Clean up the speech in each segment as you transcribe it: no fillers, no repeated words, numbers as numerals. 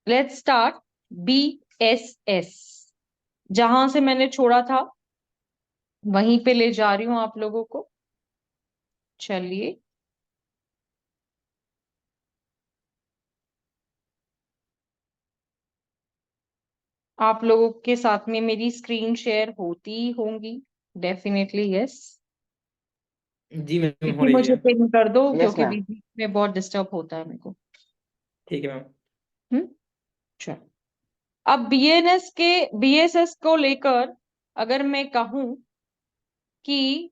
Let's start BSS। जहां से मैंने छोड़ा था वहीं पे ले जा रही हूं आप लोगों को। चलिए, आप लोगों के साथ में मेरी स्क्रीन शेयर होती होंगी, डेफिनेटली यस। जी मैम, हो क्योंकि रही मुझे है। पिन कर दो, यस क्योंकि मैम। बीच में बहुत डिस्टर्ब होता है मेरे को। ठीक है मैम। हम्म। चलो, अब BSS को लेकर अगर मैं कहूं कि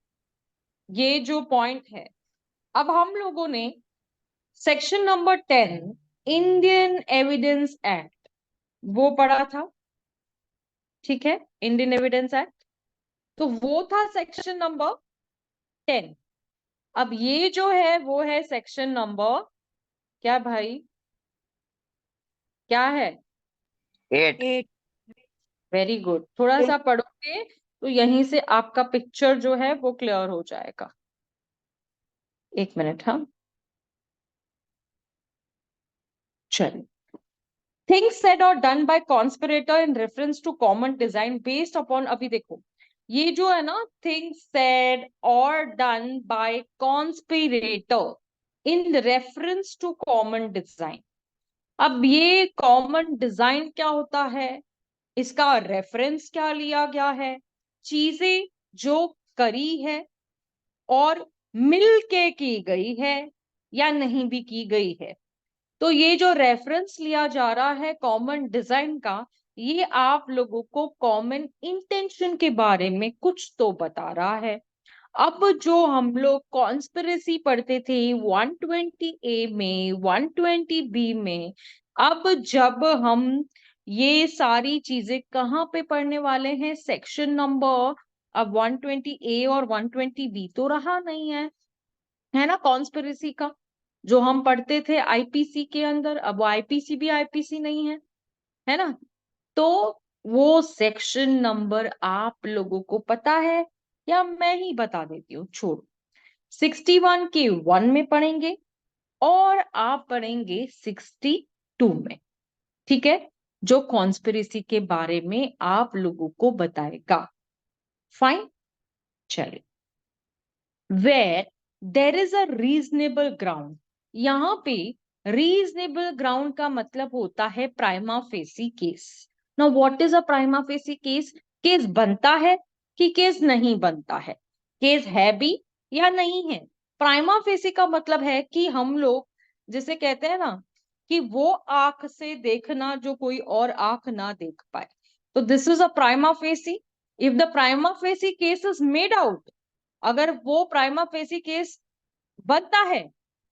ये जो पॉइंट है, अब हम लोगों ने section number 10 Indian evidence act वो पढ़ा था। ठीक है, इंडियन एविडेंस एक्ट, तो वो था सेक्शन नंबर 10। अब ये जो है वो है सेक्शन नंबर, क्या भाई, क्या है? 8। वेरी गुड, थोड़ा सा पढ़ोगे तो यहीं से आपका पिक्चर जो है वो क्लियर हो जाएगा। एक मिनट, हाँ। चलिए, things said or done by conspirator in reference to common design based upon, अभी देखो ये जो है ना, things said or done by conspirator in reference to common design. अब ये कॉमन डिजाइन क्या होता है, इसका रेफरेंस क्या लिया गया है, चीजें जो करी है और मिल के की गई है या नहीं भी की गई है। तो ये जो रेफरेंस लिया जा रहा है कॉमन डिजाइन का, ये आप लोगों को कॉमन इंटेंशन के बारे में कुछ तो बता रहा है। अब जो हम लोग कॉन्स्पिरेसी पढ़ते थे 120A में, 120B में, अब जब हम ये सारी चीजें कहाँ पे पढ़ने वाले हैं, सेक्शन नंबर, अब 120A और 120B तो रहा नहीं है ना कॉन्स्पिरेसी का, जो हम पढ़ते थे आईपीसी के अंदर, अब वो आईपीसी भी आईपीसी नहीं है ना। तो वो सेक्शन नंबर आप लोगों को पता है या मैं ही बता देती हूँ, छोड़ो। 61 के 1 में पढ़ेंगे और आप पढ़ेंगे 62 में। ठीक है, जो कॉन्स्पिरेसी के बारे में आप लोगों को बताएगा। फाइन, चलिए। Where there is a reasonable ground, यहां पे रीजनेबल ग्राउंड का मतलब होता है prima facie case. Now what is a prima facie case? Case बनता है कि केस नहीं बनता है, केस है भी या नहीं है। प्राइमा फेसी का मतलब है कि हम लोग जिसे कहते हैं ना, कि वो आंख से देखना जो कोई और आंख ना देख पाए, तो this is a prima facie. If the prima facie case is made out, अगर वो प्राइमा फेसी केस बनता है,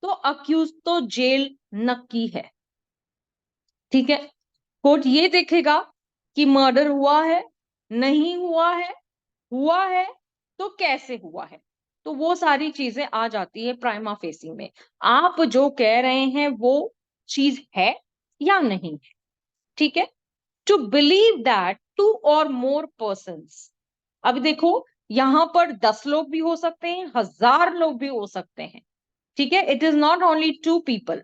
तो अक्यूज तो जेल नक्की है। ठीक है, कोर्ट ये देखेगा कि मर्डर हुआ है, नहीं हुआ है तो कैसे हुआ है, तो वो सारी चीजें आ जाती है प्राइमा फेसी में। आप जो कह रहे हैं वो चीज है या नहीं है। ठीक है, टू बिलीव दैट टू और मोर पर्सन्स, अब देखो यहां पर 10 लोग भी हो सकते हैं, 1000 लोग भी हो सकते हैं। ठीक है, it is not only 2 people,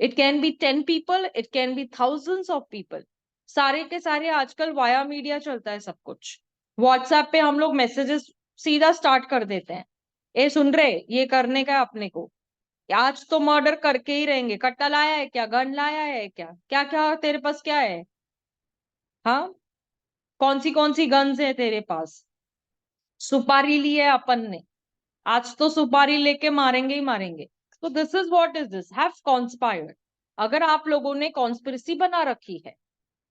it can be 10 people, it can be thousands of people. सारे के सारे आजकल वाया मीडिया चलता है सब कुछ। व्हाट्सएप पे हम लोग मैसेजेस सीधा स्टार्ट कर देते हैं, ए सुन रहे ये करने का है अपने को, आज तो मर्डर करके ही रहेंगे, कट्टा लाया है क्या, गन लाया है क्या, क्या क्या तेरे पास क्या है, हाँ कौन सी गन्स है तेरे पास, सुपारी ली है अपन ने, आज तो सुपारी लेके मारेंगे ही मारेंगे। तो this is what is this, have conspired. अगर आप लोगों ने कॉन्स्पिरेसी बना रखी है,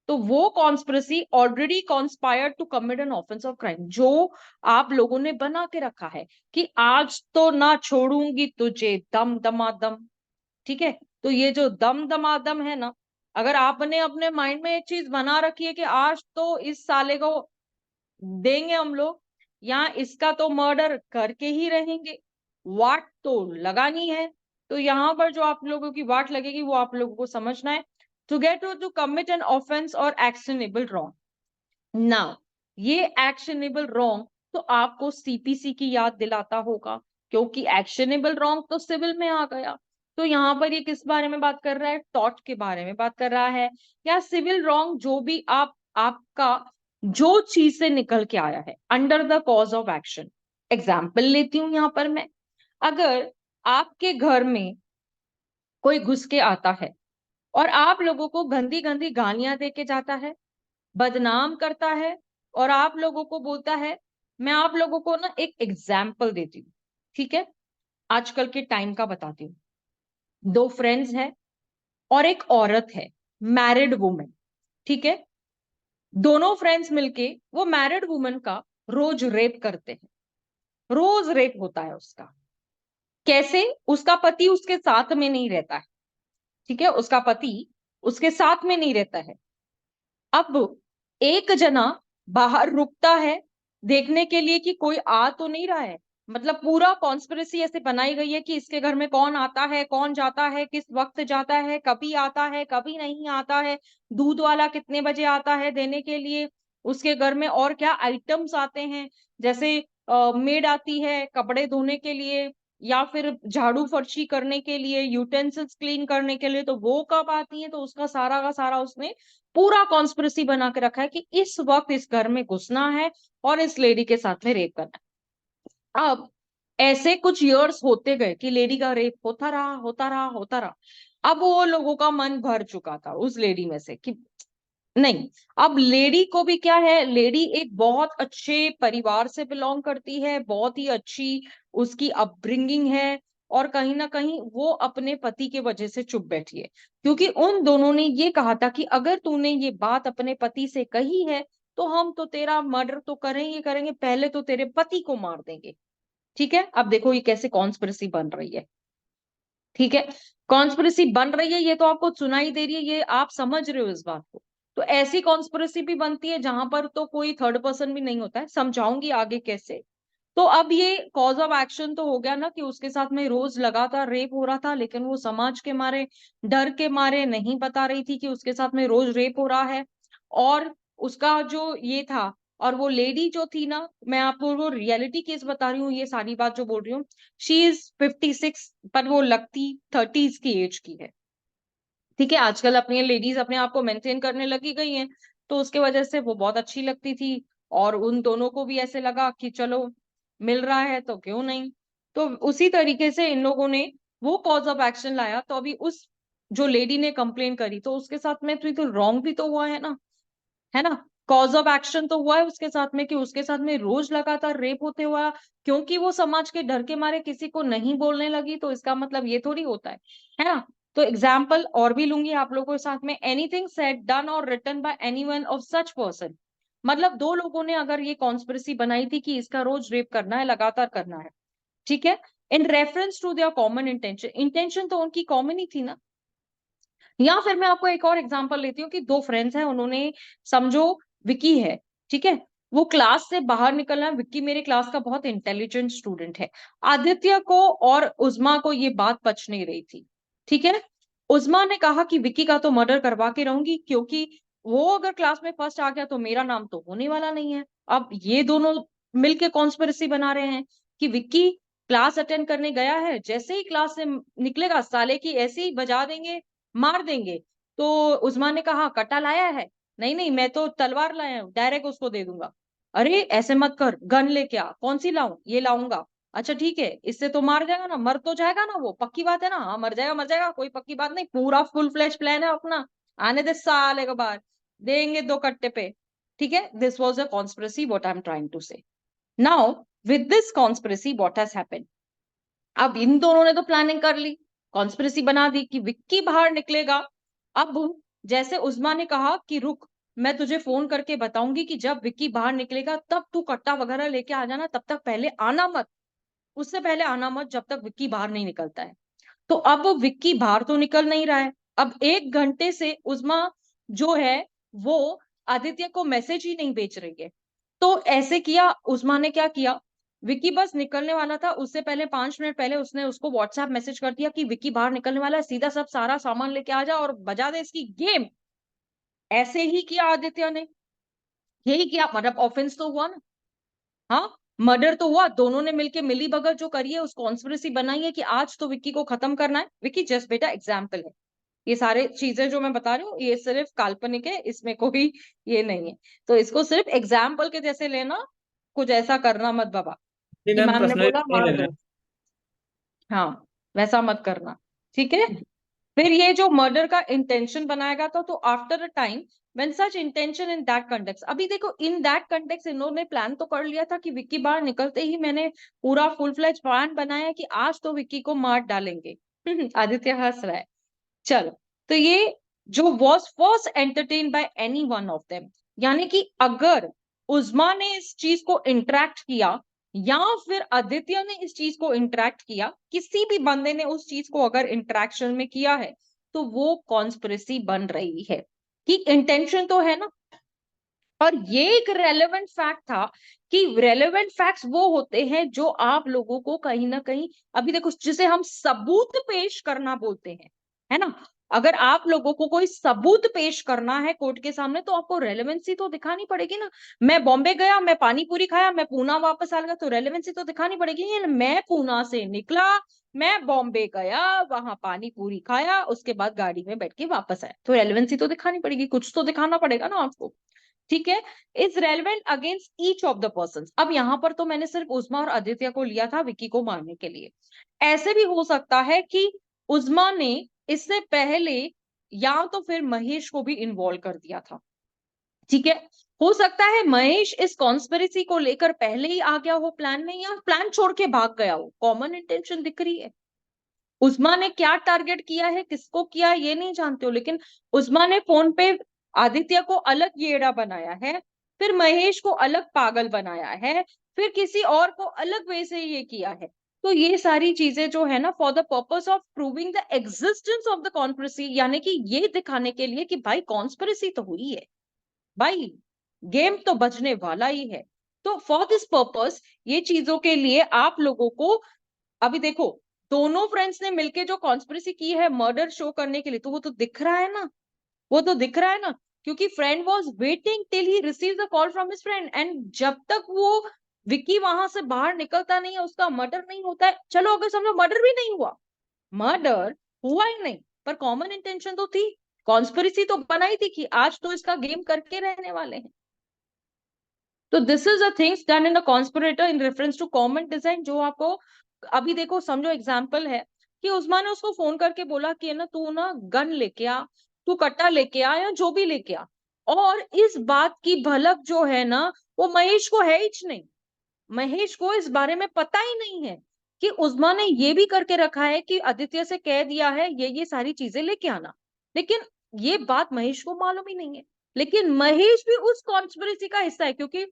तो वो conspiracy already conspired to commit an offence of crime, जो आप लोगों ने बना के रखा है कि आज तो ना छोड़ूंगी तुझे दम दमादम। ठीक है, तो ये जो दम दमादम है ना, अगर आपने अपने माइंड में एक चीज बना रखी है कि आज तो इस साले को देंगे हम लोग, या इसका तो मर्डर करके ही रहेंगे, वाट तो लगानी है। तो यहाँ पर जो आप लोगों की वाट लगेगी वो आप लोगों को समझना है। To get to commit an offence or actionable wrong, now ये एक्शनेबल रॉन्ग तो आपको सीपीसी की याद दिलाता होगा, क्योंकि एक्शनेबल रॉन्ग तो सिविल में आ गया। तो यहाँ पर ये किस बारे में बात कर रहा है? टॉर्ट के बारे में बात कर रहा है, या सिविल रॉन्ग, जो भी आपका जो चीज से निकल के आया है under the cause of action. Example लेती हूँ यहाँ पर मैं, अगर आपके घर में कोई घुस के आता है और आप लोगों को गंदी गंदी गालियां दे के जाता है, बदनाम करता है, और आप लोगों को बोलता है, मैं आप लोगों को ना एक एग्जाम्पल देती हूँ, ठीक है, आजकल के टाइम का बताती हूँ। दो फ्रेंड्स हैं और एक औरत है, मैरिड वुमेन, ठीक है। दोनों फ्रेंड्स मिलके वो मैरिड वुमेन का रोज रेप करते हैं, रोज रेप होता है उसका। कैसे? उसका पति उसके साथ में नहीं रहता है, ठीक है, उसका पति उसके साथ में नहीं रहता है। अब एक जना बाहर रुकता है देखने के लिए कि कोई आ तो नहीं रहा है, मतलब पूरा कॉन्स्पिरेसी ऐसे बनाई गई है कि इसके घर में कौन आता है, कौन जाता है, किस वक्त जाता है, कभी आता है, कभी नहीं आता है, दूध वाला कितने बजे आता है देने के लिए, उसके घर में और क्या आइटम्स आते हैं, जैसे मेड आती है कपड़े धोने के लिए, या फिर झाड़ू फर्शी करने के लिए, यूटेंसिल्स क्लीन करने के लिए, तो वो कब आती है। तो उसका सारा का सारा उसने पूरा कॉन्स्पिरेसी बना के रखा है कि इस वक्त इस घर में घुसना है और इस लेडी के साथ में रेप करना है। अब ऐसे कुछ इयर्स होते गए कि लेडी का रेप होता रहा, होता रहा, होता रहा। अब वो लोगों का मन भर चुका था उस लेडी में से कि नहीं, अब लेडी को भी क्या है, लेडी एक बहुत अच्छे परिवार से बिलोंग करती है, बहुत ही अच्छी उसकी अपब्रिंगिंग है, और कहीं ना कहीं वो अपने पति के वजह से चुप बैठी है, क्योंकि उन दोनों ने ये कहा था कि अगर तूने ये बात अपने पति से कही है तो हम तो तेरा मर्डर तो करेंगे करेंगे, पहले तो तेरे पति को मार देंगे। ठीक है, अब देखो ये कैसे कॉन्स्पिरेसी बन रही है, ठीक है, कॉन्स्पिरेसी बन रही है, ये तो आपको सुनाई दे रही है, ये आप समझ रहे हो इस बात को। तो ऐसी कॉन्स्पिरेसी भी बनती है जहां पर तो कोई थर्ड पर्सन भी नहीं होता है, समझाऊंगी आगे कैसे। तो अब ये कॉज ऑफ एक्शन तो हो गया ना कि उसके साथ में रोज लगातार रेप हो रहा था, लेकिन वो समाज के मारे, डर के मारे नहीं बता रही थी कि उसके साथ में रोज रेप हो रहा है। और उसका जो ये था, और वो लेडी जो थी ना, मैं आपको वो रियलिटी केस बता रही हूँ, ये सारी बात जो बोल रही हूँ, शी इज 56, पर वो लगती 30s की एज की है। ठीक है, आजकल अपनी लेडीज अपने आप को मेंटेन करने लगी गई हैं, तो उसके वजह से वो बहुत अच्छी लगती थी, और उन दोनों को भी ऐसे लगा कि चलो मिल रहा है तो क्यों नहीं। तो उसी तरीके से इन लोगों ने वो कॉज ऑफ एक्शन लाया, तो अभी उस जो लेडी ने कंप्लेन करी तो उसके साथ में तो रॉन्ग भी तो हुआ है ना, कॉज ऑफ एक्शन तो हुआ है उसके साथ में कि उसके साथ में रोज लगातार रेप होते हुआ, क्योंकि वो समाज के डर के मारे किसी को नहीं बोलने लगी, तो इसका मतलब ये थोड़ी होता है ना। तो एग्जाम्पल और भी लूंगी आप लोगों के साथ में, anything said done or written by anyone of such person, मतलब दो लोगों ने अगर ये कॉन्स्पिरेसी बनाई थी कि इसका रोज रेप करना है, लगातार करना है, ठीक है, in reference to their common intention, intention तो उनकी कॉमन ही थी ना। या फिर मैं आपको एक और एग्जांपल लेती हूँ कि दो फ्रेंड्स हैं, उन्होंने, समझो विकी है, ठीक है, वो क्लास से बाहर निकलना, विक्की मेरे क्लास का बहुत इंटेलिजेंट स्टूडेंट है, आदित्य को और उज्मा को ये बात पच नहीं रही थी, ठीक है। उज्मा ने कहा कि विक्की का तो मर्डर करवा के रहूंगी, क्योंकि वो अगर क्लास में फर्स्ट आ गया तो मेरा नाम तो होने वाला नहीं है। अब ये दोनों मिलके कॉन्स्पिरेसी बना रहे हैं कि विक्की क्लास अटेंड करने गया है, जैसे ही क्लास से निकलेगा साले की ऐसे ही बजा देंगे, मार देंगे। तो उस्मान ने कहा कटा लाया है? नहीं नहीं, मैं तो तलवार लाया हूँ, डायरेक्ट उसको दे दूंगा। अरे ऐसे मत कर, गन लेके आ। कौन सी लाऊं? ये लाऊंगा। अच्छा ठीक है, इससे तो मार जाएगा ना, मर तो जाएगा ना, वो पक्की बात है ना, हाँ मर जाएगा, मर जाएगा, कोई पक्की बात नहीं, पूरा फुल फ्लैश प्लान है अपना, आने दे साले के बाद देंगे दो कट्टे पे। ठीक है, this was a conspiracy, what I am trying to say. Now with this conspiracy what has happened, अब इन दोनों ने तो प्लानिंग कर ली, कॉन्स्पिरेसी बना दी कि विक्की बाहर निकलेगा। अब जैसे उस्मा ने कहा कि रुक, मैं तुझे फोन करके बताऊंगी कि जब विक्की बाहर निकलेगा तब तू कट्टा वगैरह लेके आ जाना, तब तक पहले आना मत, उससे पहले आना मत जब तक विक्की बाहर नहीं निकलता है। तो अब विक्की बाहर तो निकल नहीं रहा है, अब 1 घंटे से उस्मा जो है वो आदित्य को मैसेज ही नहीं भेज रही है। तो ऐसे किया, उस्मा ने क्या किया, विक्की बस निकलने वाला था, उससे पहले 5 मिनट पहले उसने उसको व्हाट्सएप मैसेज कर दिया कि विक्की बाहर निकलने वाला है, सीधा सब सारा सामान लेके आ जा और बजा दे इसकी गेम। ऐसे ही किया आदित्य ने, यही किया, मतलब ऑफेंस तो हुआ ना। हाँ, मर्डर तो हुआ, दोनों ने मिलके मिली भगत जो करी है, उस कॉन्स्पिरेसी बनाई है कि आज तो विक्की को खत्म करना है। विक्की जस्ट बेटा एग्जाम्पल है, ये सारे चीजें जो मैं बता रही हूँ ये सिर्फ काल्पनिक है, इसमें कोई ये नहीं है, तो इसको सिर्फ एग्जाम्पल के जैसे लेना, कुछ ऐसा करना मत बाबा जी कि मैम, मैम ने पर्सनली बोला नहीं मार लेना। दो। हाँ, वैसा मत करना, ठीक है। फिर ये जो मर्डर का इंटेंशन बनाएगा था, तो after a time when such intention in that context, अभी देखो इन दैट कंटेक्स्ट इन्होंने प्लान तो कर लिया था कि विक्की बाहर निकलते ही मैंने पूरा फुल फ्लेज प्लान बनाया कि आज तो विक्की को मार डालेंगे। आदित्य हंस रहा है। चलो, तो ये जो was first entertain by any one of them, यानी कि अगर उस्मा ने इस चीज को इंटरेक्ट किया या फिर आदित्य ने इस चीज को इंटरेक्ट किया, किसी भी बंदे ने उस चीज को अगर इंटरेक्शन में किया है, तो वो कॉन्स्पिरेसी बन रही है कि इंटेंशन तो है ना। और ये एक रेलेवेंट फैक्ट था कि रेलेवेंट फैक्ट्स वो होते हैं जो आप लोगों को कहीं ना कहीं, अभी देखो जिसे हम सबूत पेश करना बोलते हैं, है ना। अगर आप लोगों को कोई सबूत पेश करना है कोर्ट के सामने, तो आपको रेलेवेंसी तो दिखानी पड़ेगी ना। मैं बॉम्बे गया, मैं पानी पूरी खाया, मैं पूना वापस आ गया, तो रेलेवेंसी तो दिखानी पड़ेगी। ये मैं पूना से निकला, मैं बॉम्बे गया, वहां पानी पूरी खाया, उसके बाद गाड़ी में बैठ के वापस आया, तो रेलेवेंसी तो दिखानी पड़ेगी, कुछ तो दिखाना पड़ेगा ना आपको, ठीक है। Is relevant against each of the person. अब यहां पर तो मैंने सिर्फ उस्मा और आदित्य को लिया था विक्की को मारने के लिए। ऐसे भी हो सकता है कि उस्मा ने इससे पहले या तो फिर महेश को भी इन्वॉल्व कर दिया था, ठीक है। हो सकता है महेश इस कॉन्स्पिरेसी को लेकर पहले ही आ गया हो प्लान में, या प्लान छोड़ के भाग गया हो। कॉमन इंटेंशन दिख रही है। उस्मा ने क्या टारगेट किया है, किसको किया ये नहीं जानते हो, लेकिन उस्मा ने फोन पे आदित्य को अलग येड़ा बनाया है, फिर महेश को अलग पागल बनाया है, फिर किसी और को अलग वे से ये किया है। तो ये सारी चीजें जो है ना, for the purpose of proving the existence of the conspiracy, यानी कि ये दिखाने के लिए कि भाई कॉन्स्पिरेसी तो हुई है, भाई गेम तो बजने वाला ही है। तो फॉर दिस पर्पस ये चीजों के लिए आप लोगों को, अभी देखो दोनों फ्रेंड्स ने मिलके जो कॉन्स्पिरेसी की है मर्डर शो करने के लिए, तो वो तो दिख रहा है ना, वो तो दिख रहा है ना। क्योंकि friend was waiting till he receive the call from his friend, and जब तक वो विक्की वहां से बाहर निकलता नहीं है, उसका मर्डर नहीं होता है। चलो अगर समझो मर्डर भी नहीं हुआ, मर्डर हुआ ही नहीं, पर कॉमन इंटेंशन तो थी, कॉन्स्पिरेसी तो बनाई थी कि आज तो इसका गेम करके रहने वाले हैं। तो this is the things done in a conspirator in reference to common design, जो आपको अभी देखो समझो एग्जाम्पल है कि उस्मान ने उसको फोन करके बोला कि है ना तू ना गन लेके आ, तू कट्टा लेके आ, या जो भी लेके आ। और इस बात की भलक जो है ना, वो महेश को है ही नहीं। महेश को इस बारे में पता ही नहीं है कि उस्मान ने ये भी करके रखा है कि आदित्य से कह दिया है ये सारी चीजें लेके आना, लेकिन ये बात महेश को मालूम ही नहीं है। लेकिन महेश भी उस कॉन्स्पिरेसी का हिस्सा है, क्योंकि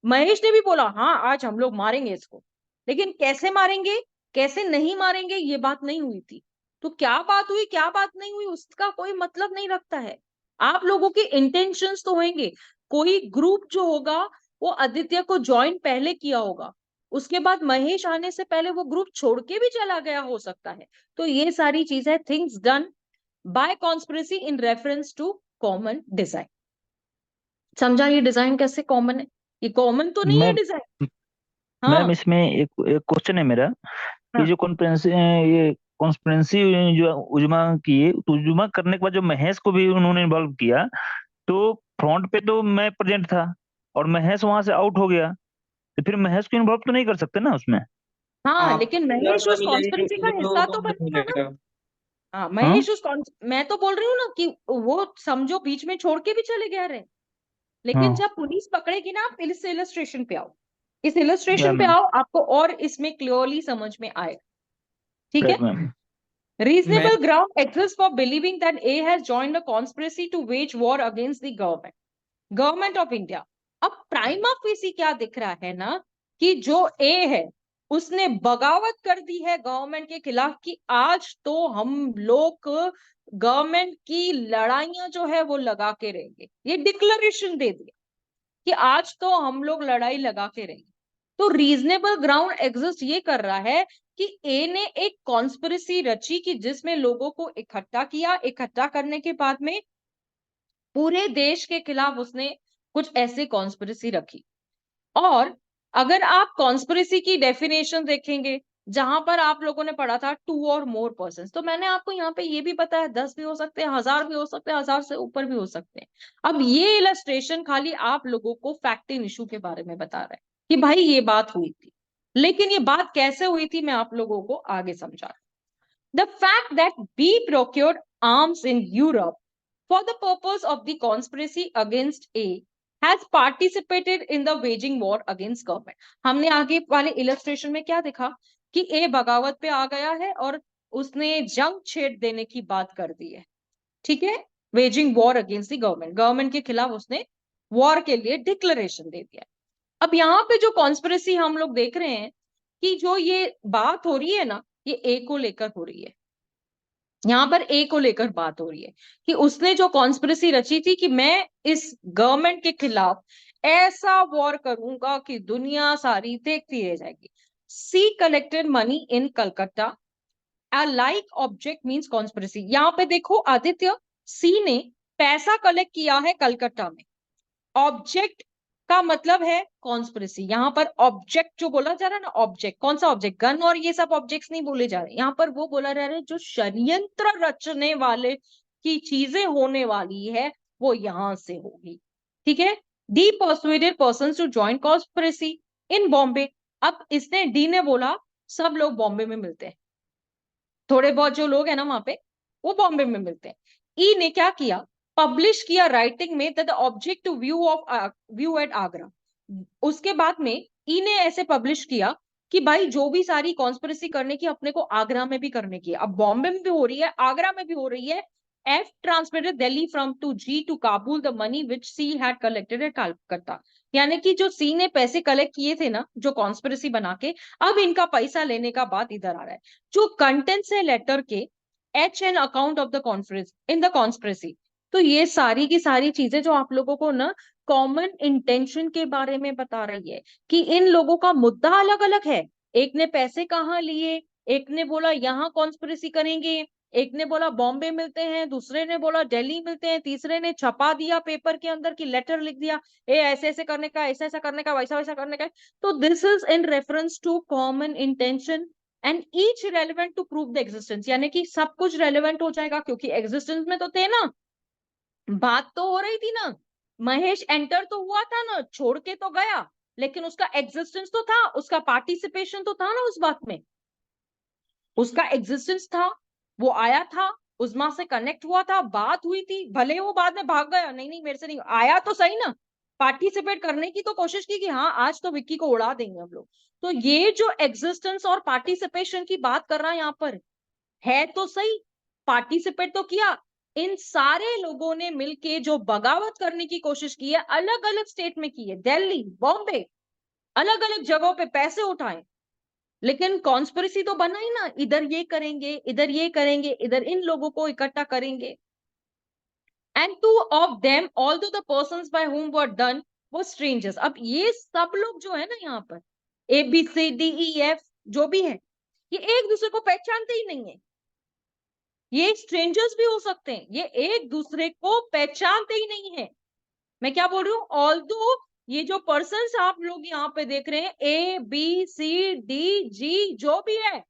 महेश ने भी बोला हाँ आज हम लोग मारेंगे इसको, लेकिन कैसे मारेंगे कैसे नहीं मारेंगे ये बात नहीं हुई थी। तो क्या बात हुई क्या बात नहीं हुई उसका कोई मतलब नहीं रखता है। आप लोगों के इंटेंशंस तो होंगे, कोई ग्रुप जो होगा वो आदित्य को ज्वाइन पहले किया होगा, उसके बाद महेश आने से पहले वो ग्रुप छोड़ के भी चला गया हो सकता है। तो ये सारी चीजें things done by conspiracy in reference to common design. समझा ये डिजाइन कैसे कॉमन है, ये कॉमन तो नहीं है मैम डिजाइन। मैम हाँ इसमें एक एक क्वेश्चन है मेरा कि हाँ जो कॉन्फ्रेंस ये कॉन्स्पिरेंसी जो उजमा की है, तो उजमा करने के बाद जो महेश को भी उन्होंने इन्वॉल्व किया, तो फ्रंट पे तो मैं प्रेजेंट था और महेश वहां से आउट हो गया, तो फिर महेश को इन्वॉल्व तो नहीं कर सकते ना उसमें। हाँ, आपको लेकिन रिजल्ट महेश में उस मिलेगी, कॉन्स्पिरेसी का इन हिस्सा लोगों तो को नहीं बनेगा ना। मिलेगा। हाँ हाँ महेश मैं तो बोल रही हूँ ना कि वो समझो बीच में छोड़ के भी चले गए रहे, लेकिन हाँ जब पुलिस पकड़ेगी ना, आप इस इलस्ट्रेशन पे आओ, इस या इलस्ट्रेशन पे मैम, आओ, आपको और इसमें क्लियरली समझ में आएगा, ठीक है। Right ma'am. मैं Reasonable ground exists for believing that A has joined a conspiracy to wage war against the government of India. अब प्राइमा फेसी क्या दिख रहा है ना, कि जो ए है उसने बगावत कर दी है गवर्नमेंट के खिलाफ कि आज तो हम लोग गवर्नमेंट की लड़ाइयां जो है वो लगा के रहेंगे, ये डिक्लेरेशन दे दिया कि आज तो हम लोग लड़ाई लगा के रहेंगे। तो रीजनेबल ग्राउंड एग्जिस्ट ये कर रहा है कि ए ने एक कॉन्स्पिरेसी रची कि जिसमें लोगों को इकट्ठा किया, इकट्ठा करने के बाद में पूरे देश के खिलाफ उसने कुछ ऐसे कॉन्स्पिरेसी रखी। और अगर आप कॉन्स्पिरेसी की डेफिनेशन देखेंगे, जहां पर आप लोगों ने पढ़ा था 2 और मोर पर्सन, तो मैंने आपको यहाँ पे ये भी बताया 10 भी हो सकते हैं, 1000 भी हो सकते हैं, 1000 से ऊपर भी हो सकते हैं। अब ये इलस्ट्रेशन खाली आप लोगों को फैक्ट इन इशू के बारे में बता रहा है कि भाई ये बात हुई थी, लेकिन ये बात कैसे हुई थी मैं आप लोगों को आगे समझा। The fact that B procured arms in Europe for the purpose of the conspiracy against A has participated in the waging war against government. हमने आगे वाले इलस्ट्रेशन में क्या देखा कि ए बगावत पे आ गया है और उसने जंग छेड़ देने की बात कर दी है, ठीक है, waging war against the government, government के खिलाफ उसने वॉर के लिए डिक्लेरेशन दे दिया। अब यहाँ पे जो कॉन्स्पिरेसी हम लोग देख रहे हैं कि जो ये बात हो रही है ना, ये ए को लेकर हो रही है। यहाँ पर ए को लेकर बात हो रही है कि उसने जो कॉन्स्पिरेसी रची थी कि मैं इस गवर्नमेंट के खिलाफ ऐसा वॉर करूंगा कि दुनिया सारी देखती रह जाएगी। She collected money in Calcutta, a like object means conspiracy. यहाँ पे देखो आदित्य, सी ने पैसा कलेक्ट किया है कलकत्ता में, ऑब्जेक्ट का मतलब है कॉन्स्पिरेसी। यहाँ पर ऑब्जेक्ट जो बोला जा रहा है ना, ऑब्जेक्ट कौन सा ऑब्जेक्ट, गन और ये सब ऑब्जेक्ट्स नहीं बोले जा रहे, यहाँ पर वो बोला जा रहा है जो षड्यंत्र रचने वाले की चीजें होने वाली है वो यहां से होगी, ठीक है। D persuaded person to join conspiracy in Bombay. अब इसने, डी ने बोला सब लोग बॉम्बे में मिलते हैं, थोड़े बहुत जो लोग हैं ना वहां पे वो बॉम्बे में मिलते हैं। ई ने क्या किया, पब्लिश किया राइटिंग में the object to view at Agra. उसके बाद में ई ने ऐसे पब्लिश किया कि भाई जो भी सारी कॉन्स्पिरेसी करने की अपने को आगरा में भी करने की है, अब बॉम्बे में भी हो रही है, आगरा में भी हो रही है। F transmitted Delhi from to G to Kabul the money which C had collected at Calcutta. यानी कि जो सी ने पैसे कलेक्ट किए थे ना जो कॉन्स्पिरेसी बना के, अब इनका पैसा लेने का बात इधर आ रहा है। जो कंटेंट्स है लेटर के, H an account of the conference in the conspiracy. तो ये सारी की सारी चीजें जो आप लोगों को ना कॉमन इंटेंशन के बारे में बता रही है कि इन लोगों का मुद्दा अलग अलग है। एक ने पैसे कहाँ लिए, एक ने बोला यहाँ कॉन्स्पिरेसी करेंगे, एक ने बोला बॉम्बे मिलते हैं, दूसरे ने बोला दिल्ली मिलते हैं, तीसरे ने छपा दिया पेपर के अंदर की लेटर लिख दिया ए ऐसे ऐसे करने का, ऐसा ऐसा करने का, वैसा वैसा करने का। तो this is in reference to common intention and each relevant to prove the existence. यानी कि सब कुछ रेलिवेंट हो जाएगा क्योंकि एग्जिस्टेंस में तो थे ना, बात तो हो रही थी ना, महेश एंटर तो हुआ था ना, छोड़ के तो गया, लेकिन उसका एग्जिस्टेंस तो था, उसका पार्टिसिपेशन तो था ना उस बात में, उसका एग्जिस्टेंस था, वो आया था, उस्मा से कनेक्ट हुआ था, बात हुई थी, भले वो बाद में भाग गया, नहीं नहीं मेरे से नहीं, आया तो सही ना, पार्टिसिपेट करने की तो कोशिश की कि हाँ आज तो विक्की को उड़ा देंगे हम लोग। तो ये जो एग्जिस्टेंस और पार्टिसिपेशन की बात कर रहा है यहाँ पर, है तो सही, पार्टिसिपेट तो किया। इन सारे लोगों ने मिलके जो बगावत करने की कोशिश की है, अलग अलग स्टेट में की है, दिल्ली, बॉम्बे, अलग अलग जगहों पे पैसे उठाए, लेकिन कॉन्स्पिरेसी तो बना ही ना, इधर ये करेंगे, इधर ये करेंगे, इधर इन लोगों को इकट्ठा करेंगे। And two of them although the persons by whom were done वो स्ट्रेंजर्स। अब ये सब लोग जो है ना यहाँ पर A B C D E F जो भी है, ये एक दूसरे को पहचानते ही नहीं है, ये स्ट्रेंजर्स भी हो सकते हैं, ये एक दूसरे को पहचानते ही नहीं है। मैं क्या बोल रही हूँ, ऑल्दो ये जो पर्सन्स आप लोग यहाँ पे देख रहे हैं ए बी सी डी जी जो भी है,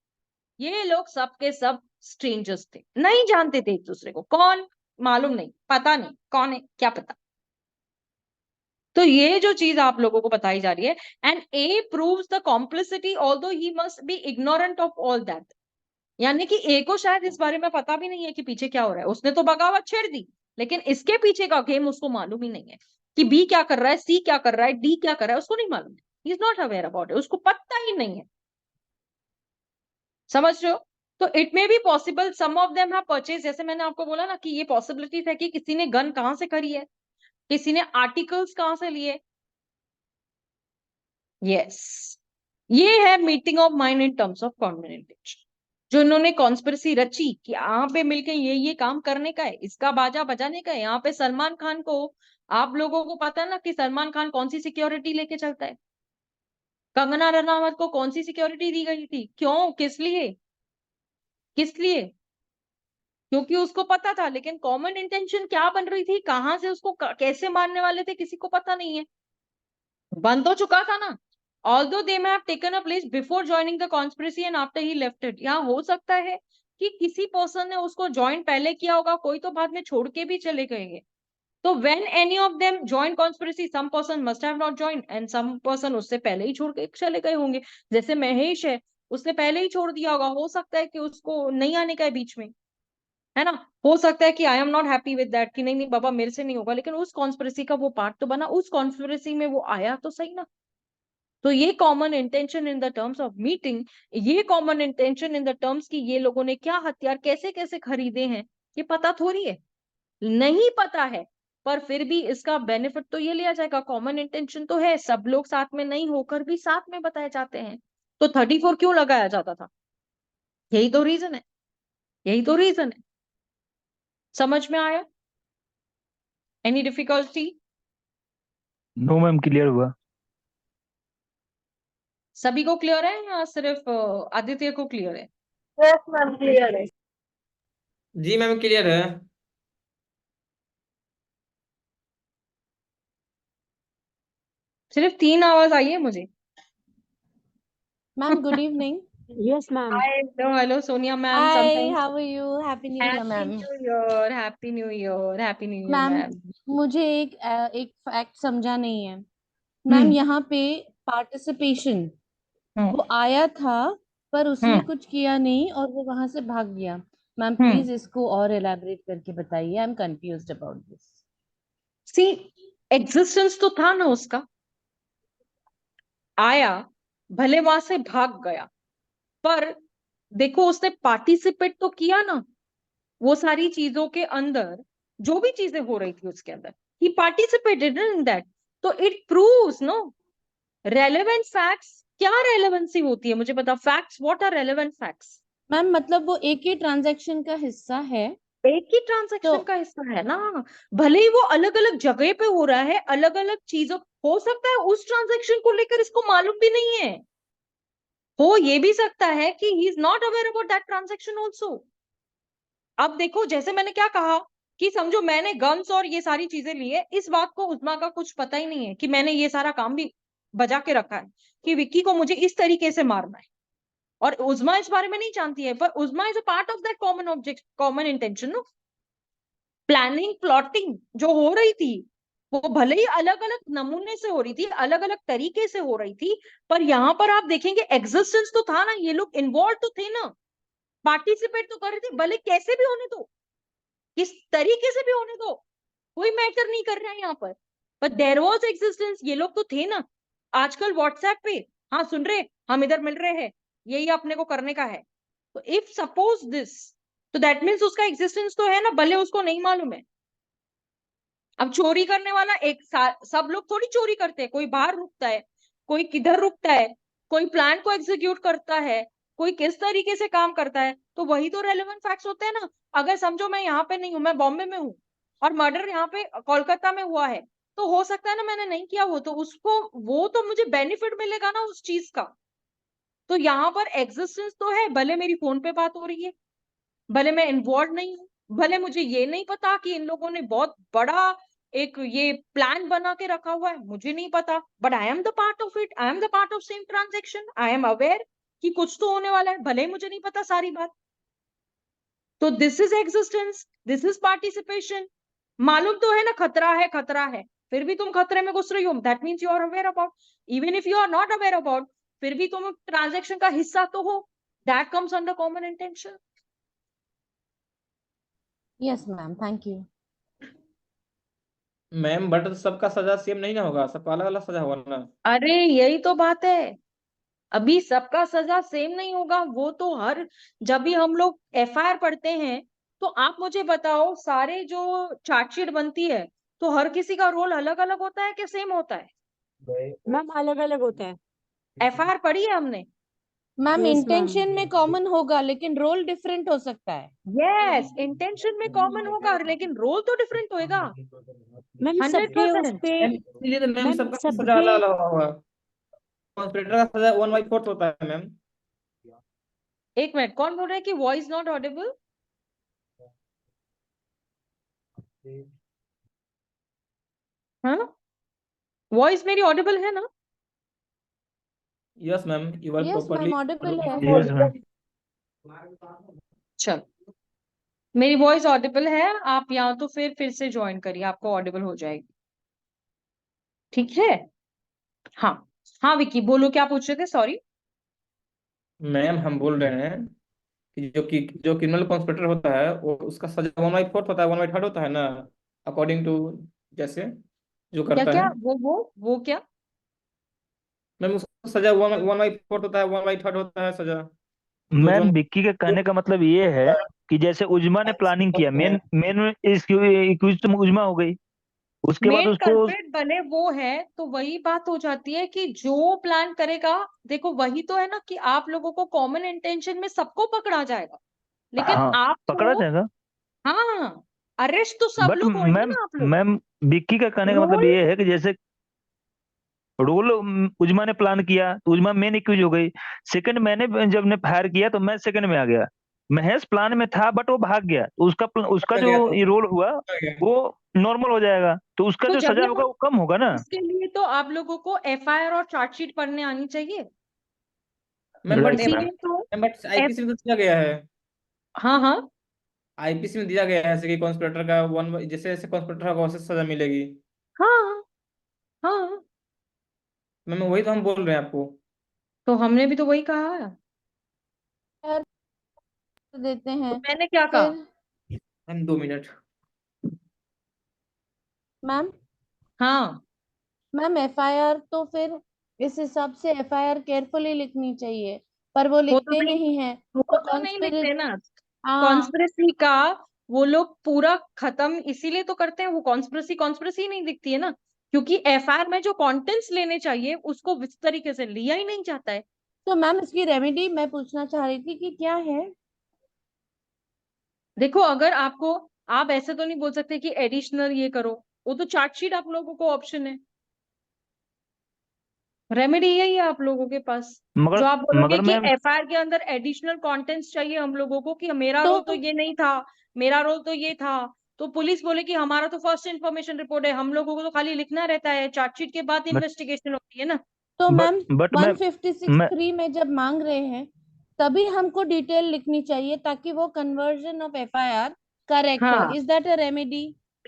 ये लोग सबके सब स्ट्रेंजर्स थे, नहीं जानते थे एक दूसरे को, कौन मालूम नहीं, पता नहीं कौन है, क्या पता। तो ये जो चीज आप लोगों को बताई जा रही है, and A proves the complicity although he must be ignorant of all that. यानी कि ए को शायद इस बारे में पता भी नहीं है कि पीछे क्या हो रहा है, उसने तो बगावत छेड़ दी, लेकिन इसके पीछे का गेम उसको मालूम ही नहीं है कि बी क्या कर रहा है, सी क्या कर रहा है, डी क्या कर रहा है, उसको नहीं मालूम, he is not aware about it, उसको पता ही नहीं है। समझ रहे हो? तो it may be possible some of them have purchase, जैसे मैंने आपको बोला ना कि ये पॉसिबिलिटी है कि किसी ने गन कहां से खरी है, किसी ने आर्टिकल्स कहां से लिए। यस, ये है meeting of mind in terms of common intention, जो इन्होंने कॉन्स्पिरेसी रची कि यहाँ पे मिलके ये काम करने का है, इसका बाजा बजाने का है। यहाँ पे सलमान खान को, आप लोगों को पता है ना कि सलमान खान कौन सी सिक्योरिटी लेके चलता है, कंगना रनावत को कौन सी सिक्योरिटी दी गई थी, क्यों, किस लिए, किस लिए, क्योंकि उसको पता था। लेकिन कॉमन इंटेंशन क्या बन रही थी, कहां से उसको कैसे मारने वाले थे, किसी को पता नहीं है, बन तो चुका था ना। although they may have taken a place before joining the conspiracy and after he left it. यहाँ हो सकता है कि किसी पर्सन ने उसको ज्वाइन पहले किया होगा, कोई तो बाद में छोड़ के भी चले गए. तो when any of them join conspiracy, some person must have not joined and some person उससे पहले ही छोड़ के चले गए होंगे. जैसे महेश है, उसने पहले ही छोड़ दिया होगा. हो सकता है कि उसको नहीं आने का है बीच में, है ना. हो सकता है कि I am not happy with that, कि नहीं नहीं बाबा मेरे से नहीं होगा, लेकिन उस कॉन्स्पिरेसी का वो पार्ट तो बना, उस कॉन्स्पिरेसी में वो आया तो सही ना. तो ये common intention in the terms of meeting, ये common intention in the terms की ये लोगों ने क्या हथियार कैसे कैसे खरीदे हैं, ये पता थोड़ी है, नहीं पता है. पर फिर भी इसका बेनिफिट तो ये लिया जाएगा. कॉमन इंटेंशन तो है, सब लोग साथ में नहीं होकर भी साथ में बताए जाते हैं. तो 34 क्यों लगाया जाता था? यही तो रीजन है, यही तो रीजन है. समझ में आया? Any difficulty? No ma'am, clear हुआ. सभी को क्लियर है या सिर्फ आदित्य को क्लियर है? यस मैम, क्लियर है. जी मैम क्लियर है. सिर्फ 3 आवाज आई है मुझे. Ma'am, good evening. Yes ma'am. Hello Sonia ma'am. Hi, sometimes how are you? Happy New Year, happy ma'am. New year, happy new year, happy new year ma'am, ma'am. मुझे एक fact समझा नहीं है. मैम, यहाँ पे पार्टिसिपेशन वो आया था पर उसने कुछ किया नहीं और वो वहां से भाग गया. मैम प्लीज इसको और एलैबोरेट करके बताइए. I am confused about this. See, existence तो था ना उसका. आया, भले वहां से भाग गया, पर देखो उसने पार्टिसिपेट तो किया ना वो सारी चीजों के अंदर, जो भी चीजें हो रही थी उसके अंदर. He participated in that. तो it proves no relevant facts. क्या रेलेवेंसी होती है मुझे बता. Facts, what are relevant facts? Ma'am मतलब वो एक ही ट्रांजैक्शन का हिस्सा है. एक ही ट्रांजैक्शन का हिस्सा है ना. भले ही वो अलग अलग जगह पे हो रहा है, अलग अलग चीजों, हो सकता है उस ट्रांजैक्शन को लेकर इसको मालूम भी नहीं है. हो ये भी सकता है कि ही is not aware about that transaction also. अब देखो जैसे मैंने क्या कहा कि समझो मैंने गन्स और ये सारी चीजें ली है, इस बात को उज्मा का कुछ पता ही नहीं है कि मैंने ये सारा काम भी बजा के रखा है कि विक्की को मुझे इस तरीके से मारना है, और उज्मा इस बारे में नहीं जानती है. पर Uzma is a part of that common object, common intention. No, planning plotting जो हो रही थी वो भले ही अलग अलग नमूने से हो रही थी, अलग अलग तरीके से हो रही थी, पर यहाँ पर आप देखेंगे एग्जिस्टेंस तो था ना. ये लोग इन्वॉल्व तो थे ना, पार्टिसिपेट तो कर रहे थे, भले कैसे भी होने दो, किस तरीके से भी होने दो, कोई मैटर नहीं कर रहा है यहाँ पर देयर वाज एग्जिस्टेंस. ये लोग तो थे ना. आजकल व्हाट्सएप पे हाँ सुन रहे, हम इधर मिल रहे हैं, यही अपने को करने का है. तो इफ सपोज दिस, तो दैट मीन्स उसका एग्जिस्टेंस तो है ना, भले उसको नहीं मालूम है. अब चोरी करने वाला एक सब लोग थोड़ी चोरी करते हैं. कोई बाहर रुकता है, कोई किधर रुकता है, कोई प्लान को एग्जीक्यूट करता है, कोई किस तरीके से काम करता है. तो वही तो रेलेवेंट फैक्ट्स होते हैं ना. अगर समझो मैं यहाँ पे नहीं हूँ, मैं बॉम्बे में हूँ और मर्डर यहाँ पे कोलकाता में हुआ है, तो हो सकता है ना मैंने नहीं किया वो, तो उसको वो तो मुझे बेनिफिट मिलेगा ना उस चीज का. तो यहाँ पर एग्जिस्टेंस तो है, भले मेरी फोन पे बात हो रही है, भले मैं इन्वॉल्व नहीं हूँ, भले मुझे ये नहीं पता कि इन लोगों ने बहुत बड़ा एक ये प्लान बना के रखा हुआ है, मुझे नहीं पता. But I am the part of it, I am the part of same transaction, I am aware कि कुछ तो होने वाला है, भले ही मुझे नहीं पता सारी बात. तो this is existence, this is participation. मालूम तो है ना खतरा है, खतरा है, फिर भी तुम खतरे में घुस रही हो, that means you are aware about. Even if you are not aware about, फिर भी तुम ट्रांजेक्शन का हिस्सा तो हो. That comes under common intention. Yes ma'am, thank you. Ma'am but सबका सजा सेम नहीं ना होगा, सबका अलग अलग सजा होगा ना. अरे यही तो बात है. अभी सबका सजा सेम नहीं होगा. वो तो हर, जब भी हम लोग एफआईआर पढ़ते हैं, तो आप मुझे बताओ सारे जो चार्जशीट बनती है, तो हर किसी का रोल अलग अलग होता है कि सेम होता है? मैम अलग अलग होता है. एफआईआर पढ़ी है हमने. Ma'am Yes, intention ma'am. में कॉमन होगा लेकिन रोल डिफरेंट हो सकता है. यस, इंटेंशन में कॉमन होगा लेकिन रोल तो डिफरेंट होएगा. मैम 100%. सबके उस पे, मैम इसीलिए तो मैम मैम सबका सजा सबके, अलग अलग होगा. कॉन्स्पिरेटर का सजा 1/4 होता है मैम. एक मिनट, कौन बोल रहा है कि वॉइस नॉट ऑडिबल? हाँ, वॉइस मेरी ऑडिबल है ना? Yes, ma'am. You are Yes, properly. ma'am, audible है। Yes, ma'am. चल, मेरी वॉइस ऑडिबल है? आप या तो फिर से ज्वाइन करिए, आपको ऑडिबल हो जाएगी। ठीक है? हाँ हाँ विकी बोलो, क्या पूछ रहे थे? सॉरी। मैम, हम बोल रहे हैं कि जो क्रिमिनल कॉन्स्पिरेटर होता है वो उसका सजा 1/4 होता है, 1/3 होता है ना, अकॉर्डिंग टू जैसे जो क्या करता क्या है। वो क्या? मैम, उसका सजा 1/4 होता है, 1/3 होता है सजा। जो मैम जो विक्की के कहने का मतलब ये है कि जैसे उज्मा ने प्लानिंग किया, मेन मेन एक्यूज तो उज्मा हो गई, उसके बाद मेन उसको कल्प्रिट बने वो है, तो वही बात हो जाती है कि जो प्लान करेगा, देखो वही तो है ना कि आप लोगों को कॉमन इंटेंशन में सबको पकड़ा जाएगा, लेकिन हाँ पकड़ा आपको, जाएगा। हाँ, अरेस्ट तो सब बट लोग होंगे मैम ना आप लोग। मैम विक्की का कहने का मतलब रोल ये है कि जैसे रोल उज्मा ने प्लान किया तो उज्मा मेन एक्यूज हो गई, सेकंड मैंने जब ने फायर किया तो मैं सेकंड में आ गया, महेश प्लान में था बट वो भाग गया, तो उसका जो गया तो ये रोल हुआ वो नॉर्मल हो जाएगा, तो उसका तो जो जब सजा ये होगा वो कम होगा ना। उसके लिए तो आप लोगों को एफआईआर और चार्जशीट पढ़ने आनी चाहिए। Ma'am, but right ma'am. इसीलिए तो आईपीसी में तो दिया गया है। हाँ हाँ आईपीसी में दिया गया है ऐसे कि कॉन्स्पिरेटर का जैसे जैसे कॉन्स्पिरेटर होगा वैसे सजा मिलेगी। हाँ हाँ, मैम, वही तो हम बोल रहे हैं आपको। तो हमने भी तो वही कहा है। देते तो हैं मैंने क्या कहा? फिर। Ma'am, 2 minute. मैम हाँ, मैम एफआईआर तो फिर इस हिसाब से एफआईआर केयरफुली लिखनी चाहिए, पर वो वो तो लिखते नहीं, नहीं है। वो तो तो नहीं लिखते ना। हाँ, कॉन्स्पिरेसी का वो लोग पूरा खत्म इसीलिए तो करते हैं, वो कॉन्स्पिरेसी कॉन्स्पिरेसी नहीं दिखती है ना, क्योंकि एफआईआर में जो कंटेंट्स लेने चाहिए उसको इस तरीके से लिया ही नहीं जाता है। तो मैम इसकी रेमेडी मैं पूछना चाह रही थी कि क्या है। देखो, अगर आपको, आप ऐसे तो नहीं बोल सकते कि एडिशनल ये करो, वो तो चार्जशीट आप लोगों को ऑप्शन है, रेमेडी यही है आप लोगों के पास। मगर जो आप बोलोगे मगर कि मैम एफआईआर के अंदर एडिशनल कंटेंट्स चाहिए हम लोगों को, कि मेरा तो रोल तो ये नहीं था, मेरा रोल तो ये था, तो पुलिस बोले कि हमारा तो फर्स्ट इन्फॉर्मेशन रिपोर्ट है, हम लोगों को तो खाली लिखना रहता है, चार्जशीट के बाद बट इन्वेस्टिगेशन होती है ना। तो बट मैम बट मैं 156(3) में जब मांग रहे हैं तभी हमको डिटेल लिखनी चाहिए ताकि वो कन्वर्जन ऑफ एफआईआर करेक्ट हो। हाँ, is that a remedy?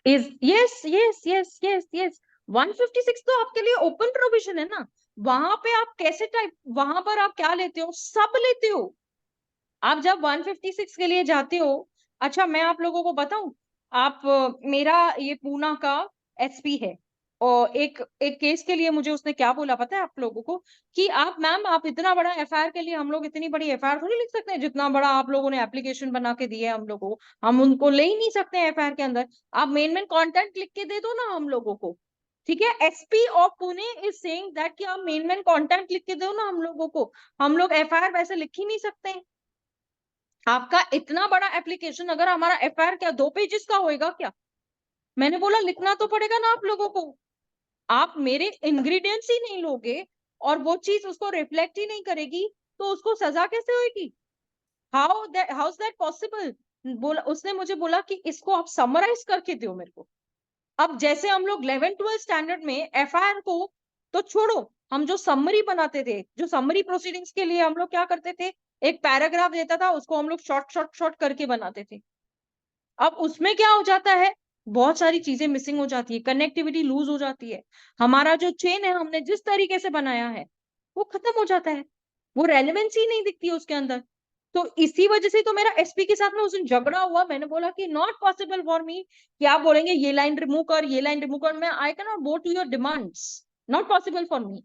Is yes yes yes yes yes. 156 तो आपके लिए ओपन प्रोविजन है ना, वहां पे आप कैसे टाइप, वहां पर आप क्या लेते हो, सब लेते हो। आप जब 156 के लिए जाते हो, अच्छा मैं आप लोगों को बताऊं, आप मेरा ये पूना का एसपी है, और एक एक केस के लिए मुझे उसने क्या बोला पता है आप लोगों को, कि आप मैम, आप इतना बड़ा एफआईआर के लिए, हम लोग इतनी बड़ी एफआईआर थोड़ी लिख सकते हैं जितना बड़ा आप लोगों ने एप्लीकेशन बना के दिया है हम लोगों को, हम उनको ले ही नहीं सकते हैं एफआईआर के अंदर, आप मेन मेन कंटेंट लिख के दे दो ना हम लोगों को। ठीक है, SP of Pune is saying that कि आप मेन मेन कंटेंट लिख के दो ना हम लोगों को, हम लोग एफआईआर वैसे लिख ही नहीं सकते हैं। आपका इतना बड़ा एप्लीकेशन, अगर हमारा एफआईआर क्या 2 पेजेस का होएगा क्या? मैंने बोला लिखना तो पड़ेगा ना आप लोगों को। आप मेरे इंग्रेडिएंट्स ही नहीं लोगे और वो चीज उसको रिफ्लेक्ट ही नहीं करेगी, तो उसको सजा कैसे होगी? How is that possible? बोला उसने, मुझे बोला कि इसको आप समराइज करके दो मेरे को। अब जैसे हम लोग 11-12 स्टैंडर्ड में एफआईआर को तो छोड़ो, हम जो समरी बनाते थे, जो समरी प्रोसीडिंग्स के लिए हम लोग क्या करते थे, एक पैराग्राफ देता था, उसको हम लोग शॉर्ट शॉर्ट शॉर्ट करके बनाते थे। अब उसमें क्या हो जाता है, बहुत सारी चीजें मिसिंग हो जाती है, कनेक्टिविटी लूज हो जाती है, हमारा जो चेन है हमने जिस तरीके से बनाया है वो खत्म हो जाता है, वो रेलेवेंसी नहीं दिखती है उसके अंदर। तो इसी वजह से तो मेरा एसपी के साथ में उस दिन झगड़ा हुआ, मैंने बोला कि नॉट पॉसिबल फॉर मी, कि आप बोलेंगे ये लाइन रिमूव कर, ये लाइन रिमूव कर, मैं I can not go to your demands, not possible for me.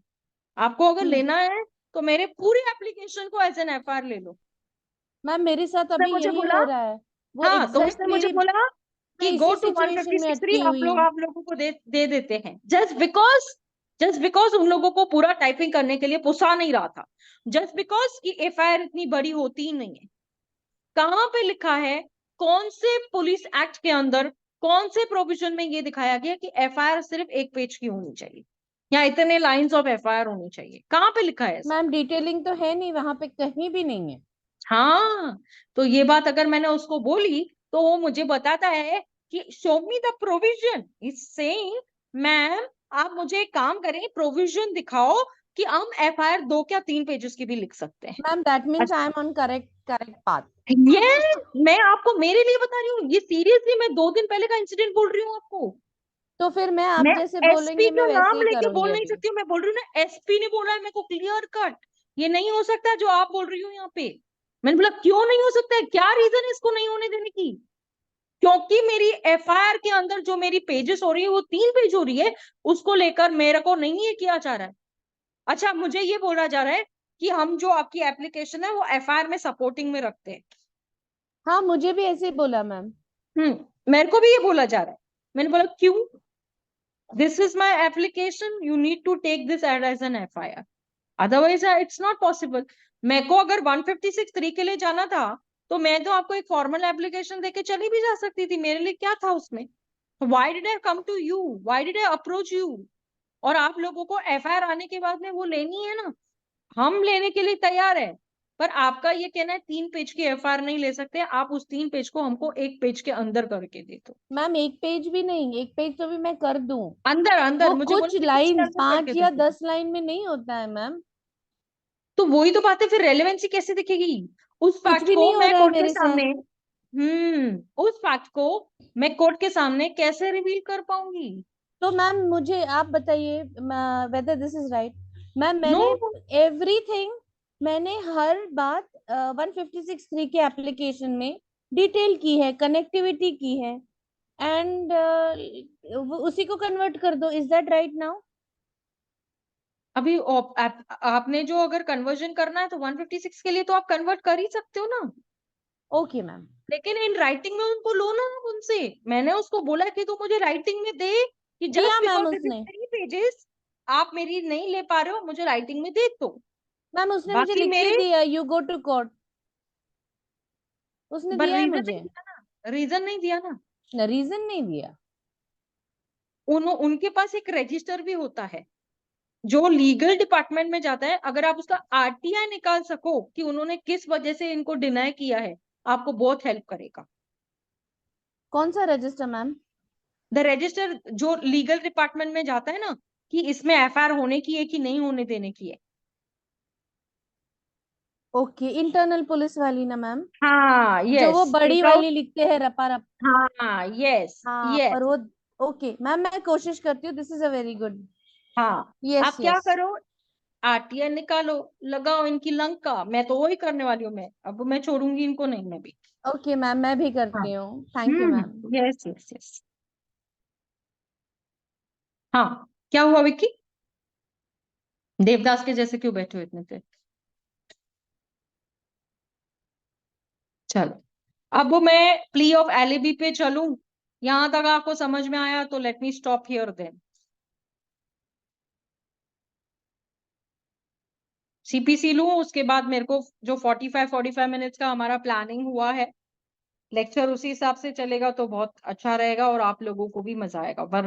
आपको अगर लेना है तो मेरे पूरे एप्लीकेशन को एज एन एफआईआर ले लो। मैम मेरे साथ उसने अभी मुझे यही बोला, हो रहा है। वो हाँ, तो उसने मुझे एग्जैक्टली बोला मैं कि गो इसी टू सिचुएशन में 156(3 अटकी आप हुई लोग हूँ। आप लोगों को दे देते हैं, जस्ट बिकॉज उन लोगों को पूरा टाइपिंग करने के लिए पुसा नहीं रहा था, जस्ट बिकॉज कि एफआईआर इतनी बड़ी होती ही नहीं है। कहाँ पे लिखा है, कौन से पुलिस एक्ट के अंदर, कौन से प्रोविजन में ये दिखाया गया कि एफआईआर सिर्फ 1 पेज की होनी चाहिए या इतने लाइंस ऑफ एफआईआर होनी चाहिए? कहाँ पे लिखा है ऐसा? मैम डिटेलिंग तो है नहीं वहां पे, कहीं भी नहीं है। हाँ, तो ये बात अगर मैंने उसको बोली तो वो मुझे बताता है कि show me the provision, is saying ma'am आप मुझे एक काम करें, प्रोविजन दिखाओ कि हम FIR 2 क्या 3 पेजेस की भी लिख सकते हैं। Ma'am that means I am on correct path. ये मैं आपको मेरे लिए बता रही हूँ, ये सीरियसली मैं 2 दिन पहले का इंसिडेंट बोल रही हूँ आपको। तो फिर मैं आप मैं जैसे एसपी बोलेंगे मैं का वैसे नाम ही लेके करूंगी बोल नहीं अभी। सकती हूँ, मैं बोल रही हूँ ना एसपी ने बोला है मेरे को क्लियर कट, ये नहीं हो सकता जो आप बोल रही हो यहाँ पे। मैंने बोला क्यों नहीं हो सकता है, क्या रीजन है इसको नहीं होने देने की? क्योंकि मेरी FIR के अंदर जो मेरी पेजेस हो रही है वो 3 पेज हो रही है, उसको लेकर मेरे को नहीं ये किया जा रहा है। अच्छा मुझे ये बोला जा रहा है कि हम जो आपकी एप्लीकेशन है वो FIR में सपोर्टिंग में रखते हैं। हाँ मुझे भी ऐसे ही बोला मैम। मेरे को भी ये बोला जा रहा है। मैंने बोला क्यों? This is my application. You need to take this as an FIR. Otherwise, it's not possible. मेरे को अगर 156(3) के लिए जाना था तो मैं तो आपको एक फॉर्मल एप्लीकेशन देके चली भी जा सकती थी, मेरे लिए क्या था उसमें? Why did I come to you? Why did I approach you? और आप लोगों को FIR आने के बाद में वो लेनी है ना, हम लेने के लिए तैयार है, पर आपका ये कहना है 3 पेज की FIR नहीं ले सकते, आप उस 3 पेज को हमको 1 पेज के अंदर करके दे दो। मैम 1 पेज भी नहीं, 1 पेज तो भी मैं कर दूं। अंदर अंदर वो मुझे कुछ बोलो लाइन अंदर 5 करके या दे दो। 10 लाइन में नहीं होता है मैम। तो वही तो बात है, फिर रेलेवेंसी कैसे दिखेगी? उस कुछ फैक्ट भी को नहीं हो मैं रहा है कोर्ट के मेरे साथ। सामने उस फैक्ट को मैं कोर्ट के सामने कैसे रिवील कर पाऊंगी? तो मैम मुझे आप बताइए whether this is right. Ma'am no मैंने एवरीथिंग, मैंने हर बात 156(3) के एप्लीकेशन में डिटेल की है, कनेक्टिविटी की है, एंड उसी को कन्वर्ट कर दो। Is that right now? अभी आपने जो अगर कन्वर्जन करना है तो 156 के लिए तो आप कन्वर्ट कर ही सकते हो ना, ओके मैम। लेकिन इन राइटिंग में उनको लो ना आप उनसे। मैंने उसको बोला कि तू मुझे राइटिंग में दे कि दिया just ma'am because it is उसने। 3 पेजेस आप मेरी नहीं ले पा रहे हो, मुझे राइटिंग में दे दो। मैम उसने मुझे बाकी लिख के मेरे दिया यू गो टू कोर्ट, उसने पर दिया है रीजन मुझे। नहीं दिया ना, रीजन नहीं दिया ना। रीजन नहीं दिया। उनके पास एक रजिस्टर भी होता है जो लीगल डिपार्टमेंट में जाता है, अगर आप उसका RTI निकाल सको कि उन्होंने किस वजह से इनको डिनाई किया है, आपको बहुत हेल्प करेगा। कौन सा रजिस्टर मैम? द रजिस्टर जो लीगल डिपार्टमेंट में जाता है ना कि इसमें FIR होने की है कि नहीं होने देने की है। ओके इंटरनल पुलिस वाली ना मैम? हाँ जो वो यस, बड़ी टेक आउट। वाली लिखते हैं रपा रप। हाँ यस हाँ यस। पर वो ओके मैम मैं कोशिश करती हूँ। This is a very good. हाँ यस आप क्या यस। करो, RTI निकालो, लगाओ इनकी लंका। मैं तो वही करने वाली हूँ, मैं अब मैं छोड़ूंगी इनको नहीं, मैं भी। ओके मैम मैं भी हाँ करती हूँ। Thank you ma'am. Yes yes yes. हाँ क्या हुआ विक्की? देवदास के जैसे क्यों बैठे हो इतने देर? चलो अब वो मैं प्ली ऑफ एलिबी पे चलूं, यहां तक आपको समझ में आया तो let me stop here then. CPC लूं, उसके बाद मेरे को जो 45 मिनट्स का हमारा प्लानिंग हुआ है लेक्चर, उसी हिसाब से चलेगा तो बहुत अच्छा रहेगा और आप लोगों को भी मजा आएगा, वरना